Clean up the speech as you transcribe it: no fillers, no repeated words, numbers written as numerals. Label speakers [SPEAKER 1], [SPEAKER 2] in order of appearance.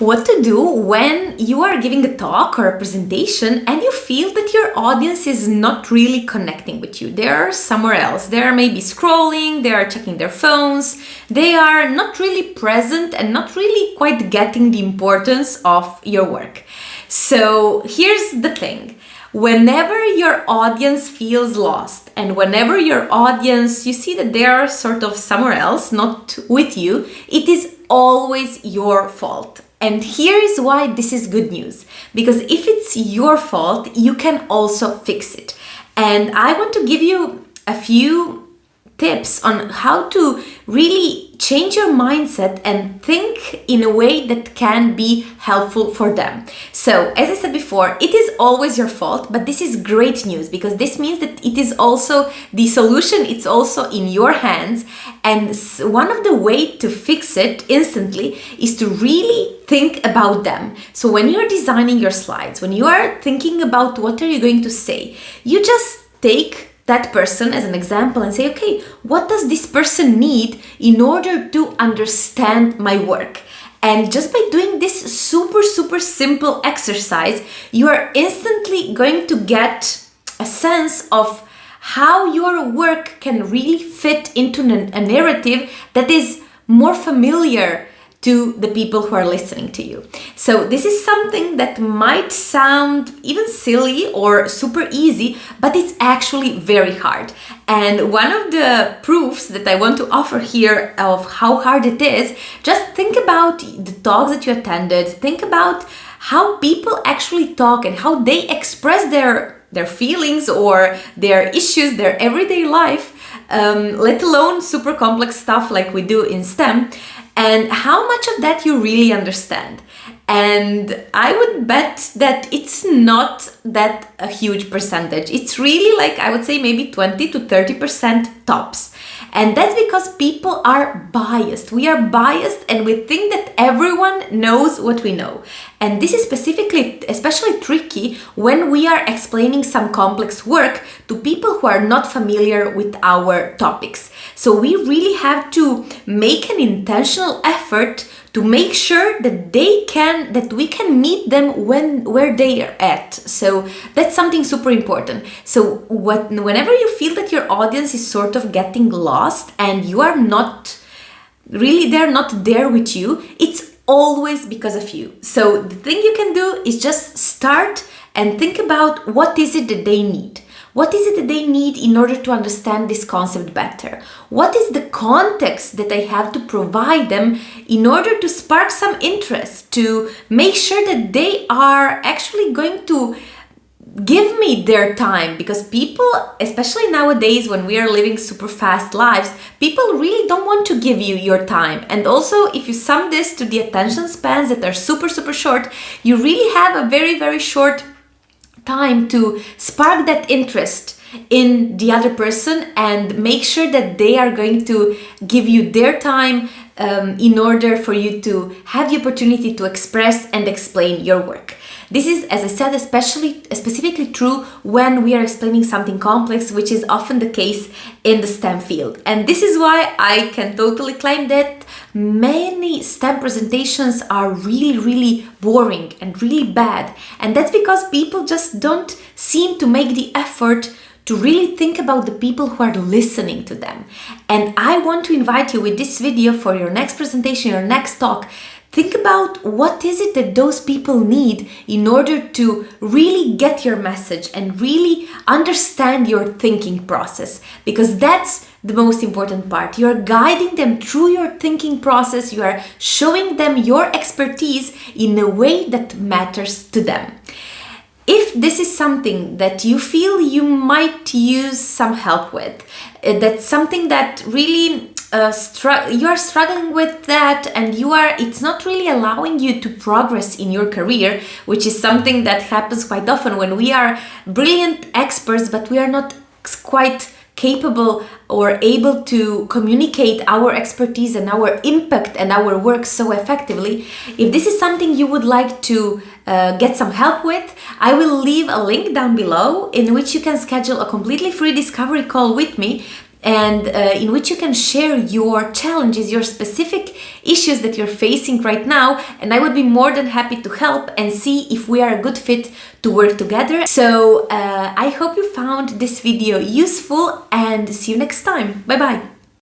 [SPEAKER 1] What to do when you are giving a talk or a presentation and you feel that your audience is not really connecting with you. They are somewhere else. They are maybe scrolling, they are checking their phones, they are not really present and not really quite getting the importance of your work. So here's the thing. Whenever your audience feels lost and whenever your audience, you see that they are sort of somewhere else, not with you, it is always your fault. And here is why this is good news. Because if it's your fault, you can also fix it. And I want to give you a few tips on how to really change your mindset and think in a way that can be helpful for them. So, as I said before, it is always your fault, but this is great news because this means that it is also the solution, it's also in your hands. And one of the ways to fix it instantly is to really think about them. So when you're designing your slides, when you are thinking about what are you going to say, you just take that person as an example and say, okay, what does this person need in order to understand my work? And just by doing this super simple exercise, you are instantly going to get a sense of how your work can really fit into a narrative that is more familiar to the people who are listening to you. So this is something that might sound even silly or super easy, but it's actually very hard. And one of the proofs that I want to offer here of how hard it is, just think about the talks that you attended, think about how people actually talk and how they express their feelings or their issues, their everyday life, let alone super complex stuff like we do in STEM, and how much of that you really understand. And I would bet that it's not that a huge percentage. It's really like, I would say maybe 20 to 30% tops. And that's because people are biased. We are biased and we think that everyone knows what we know. And this is especially tricky when we are explaining some complex work to people who are not familiar with our topics. So we really have to make an intentional effort to make sure that we can meet them where they are at. So that's something super important. So whenever you feel that your audience is sort of getting lost and you are not really, they're not there with you, it's always because of you. So the thing you can do is just start and think about what is it that they need. What is it that they need in order to understand this concept better? What is the context that I have to provide them in order to spark some interest, to make sure that they are actually going to give me their time? Because people, especially nowadays when we are living super fast lives, people really don't want to give you your time. And also, if you sum this to the attention spans that are super short, you really have a very short time to spark that interest in the other person and make sure that they are going to give you their time in order for you to have the opportunity to express and explain your work. This is, as I said, specifically true when we are explaining something complex, which is often the case in the STEM field. And this is why I can totally claim that many STEM presentations are really boring and really bad. And that's because people just don't seem to make the effort to really think about the people who are listening to them. And I want to invite you with this video for your next presentation, your next talk. Think about what is it that those people need in order to really get your message and really understand your thinking process, because that's the most important part. You're guiding them through your thinking process. You are showing them your expertise in a way that matters to them. If this is something that you feel you might use some help with, that's something that really you are struggling with that and it's not really allowing you to progress in your career, which is something that happens quite often when we are brilliant experts, but we are not quite capable or able to communicate our expertise and our impact and our work so effectively. If this is something you would like to get some help with, I will leave a link down below in which you can schedule a completely free discovery call with me. and in which you can share your challenges, your specific issues that you're facing right now, and I would be more than happy to help and see if we are a good fit to work together. So I hope you found this video useful, and see you next time. Bye bye.